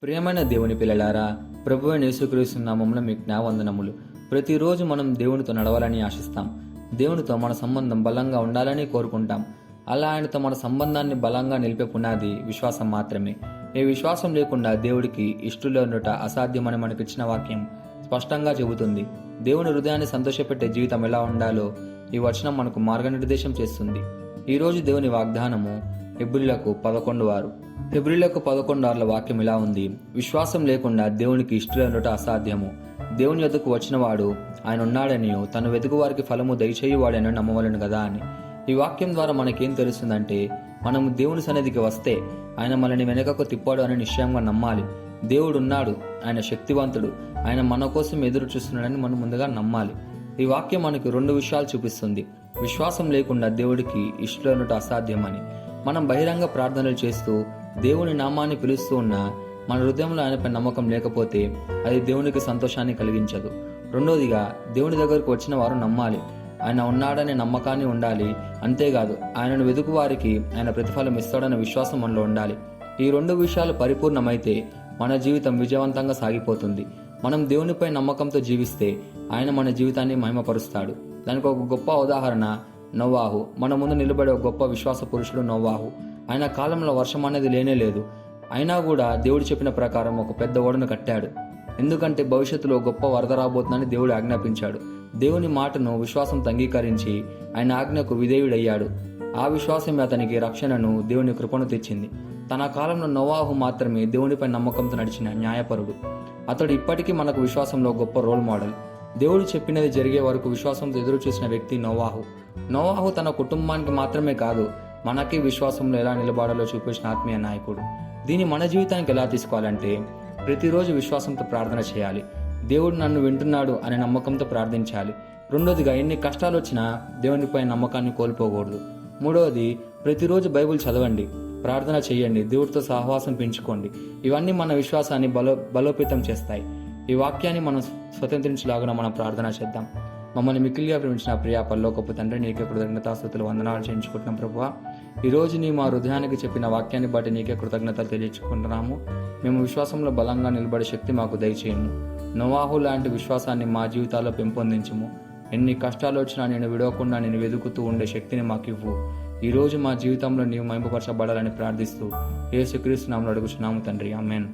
ప్రియమైన దేవుని పిల్లలారా, ప్రభువైన యేసుక్రీస్తు నామములో మీకు నా వందనములు. ప్రతిరోజు మనం దేవునితో నడవాలని ఆశిస్తాం. దేవునితో మన సంబంధం బలంగా ఉండాలని కోరుకుంటాం. అలా ఆయనతో మన సంబంధాన్ని బలంగా నిలిపే పునాది విశ్వాసం మాత్రమే. ఈ విశ్వాసం లేకుండా దేవుడికి ఇష్టలు ఉండట అసాధ్యమని మనకిచ్చిన వాక్యం స్పష్టంగా చెబుతుంది. దేవుని హృదయాన్ని సంతోషపెట్టే జీవితం ఎలా ఉండాలో ఈ వచనం మనకు మార్గనిర్దేశం చేస్తుంది. ఈరోజు దేవుని వాగ్దానము హెబ్రీయులకు 11:6 వాక్యం ఇలా ఉంది: విశ్వాసం లేకుండా దేవునికి ఇష్టలుండట అసాధ్యము. దేవుని యొద్దకు వచ్చినవాడు ఆయన ఉన్నాడనియు తను వెతుకు వారికి ఫలము దయచేయువాడని నమ్మవలను కదా అని. ఈ వాక్యం ద్వారా మనకేం తెలుస్తుందంటే, మనము దేవుని సన్నిధికి వస్తే ఆయన మనల్ని వెనకకు తిప్పాడు అని నిశ్చయంగా నమ్మాలి. దేవుడు ఉన్నాడు, ఆయన శక్తివంతుడు, ఆయన మన కోసం ఎదురు చూస్తున్నాడని మనం ముందుగా నమ్మాలి. ఈ వాక్యం మనకు 2 విషయాలు చూపిస్తుంది. విశ్వాసం లేకుండా దేవుడికి ఇష్టలుండట అసాధ్యమని. మనం బహిరంగ ప్రార్థనలు చేస్తూ దేవుని నామాన్ని పిలుస్తూ ఉన్నా మన హృదయంలో ఆయనపై నమ్మకం లేకపోతే అది దేవునికి సంతోషాన్ని కలిగించదు. రెండోదిగా, దేవుని దగ్గరకు వచ్చిన వారు నమ్మాలి, ఆయన ఉన్నాడనే నమ్మకాన్ని ఉండాలి. అంతేకాదు, ఆయనను వెతుకు వారికి ఆయన ప్రతిఫలం ఇస్తాడన్న విశ్వాసం మనలో ఉండాలి. ఈ 2 విషయాలు పరిపూర్ణమైతే మన జీవితం విజయవంతంగా సాగిపోతుంది. మనం దేవునిపై నమ్మకంతో జీవిస్తే ఆయన మన జీవితాన్ని మహిమపరుస్తాడు. దానికి ఒక గొప్ప ఉదాహరణ నోవాహు. మన ముందు నిలబడే ఒక గొప్ప విశ్వాస పురుషుడు నోవాహు. ఆయన కాలంలో వర్షం అనేది లేనే లేదు. అయినా కూడా దేవుడు చెప్పిన ప్రకారం ఒక పెద్ద ఓడను కట్టాడు. ఎందుకంటే భవిష్యత్తులో గొప్ప వరద రాబోతుందని దేవుడు ఆజ్ఞాపించాడు. దేవుని మాటను విశ్వాసంతో అంగీకరించి ఆయన ఆజ్ఞకు విధేయుడయ్యాడు. ఆ విశ్వాసమే అతనికి రక్షణను, దేవుని కృపను తెచ్చింది. తన కాలంలో నోవాహు మాత్రమే దేవునిపై నమ్మకంతో నడిచిన న్యాయపరుడు. అతడు ఇప్పటికీ మనకు విశ్వాసంలో గొప్ప రోల్ మోడల్. దేవుడు చెప్పినది జరిగే వరకు విశ్వాసంతో ఎదురు చూసిన వ్యక్తి నోవాహు. నోవాహు తన కుటుంబానికి మాత్రమే కాదు, మనకి విశ్వాసంలో ఎలా నిలబడాలో చూపించిన ఆత్మీయ నాయకుడు. దీన్ని మన జీవితానికి ఎలా తీసుకోవాలంటే, ప్రతిరోజు విశ్వాసంతో ప్రార్థన చేయాలి. దేవుడు నన్ను వింటున్నాడు అనే నమ్మకంతో ప్రార్థించాలి. రెండోదిగా, ఎన్ని కష్టాలు వచ్చినా దేవునిపై నమ్మకాన్ని కోల్పోకూడదు. మూడవది, ప్రతిరోజు బైబిల్ చదవండి, ప్రార్థన చేయండి, దేవుడితో సహవాసం పెంచుకోండి. ఇవన్నీ మన విశ్వాసాన్ని బలోపేతం చేస్తాయి. ఈ వాక్యాన్ని మనం స్వతంత్రించలాగా మనం ప్రార్థన చేద్దాం. మమ్మల్ని మిక్కిలిగా ప్రేమించిన ప్రియ పరలోకపు తండ్రి, నీకే కృతజ్ఞతాస్తుతులు వందనాలు చేయించుకుంటున్నాం ప్రభువా. ఈరోజు నీ మా హృదయానికి చెప్పిన వాక్యాన్ని బట్టి నీకే కృతజ్ఞతలు తెలియచుకుంటున్నాము. మేము విశ్వాసంలో బలంగా నిలబడే శక్తి మాకు దయచేయము. నోవాహు లాంటి విశ్వాసాన్ని మా జీవితాల్లో పెంపొందించము. ఎన్ని కష్టాలు వచ్చినా నేను విడవకుండా నేను వెతుకుతూ ఉండే శక్తిని మాకు ఇవ్వు. ఈరోజు మా జీవితంలో నీవు మహిమపరచబడాలని ప్రార్థిస్తూ యేసుక్రీస్తు నామములో అడుగుచున్నాము తండ్రి, ఆమేన్.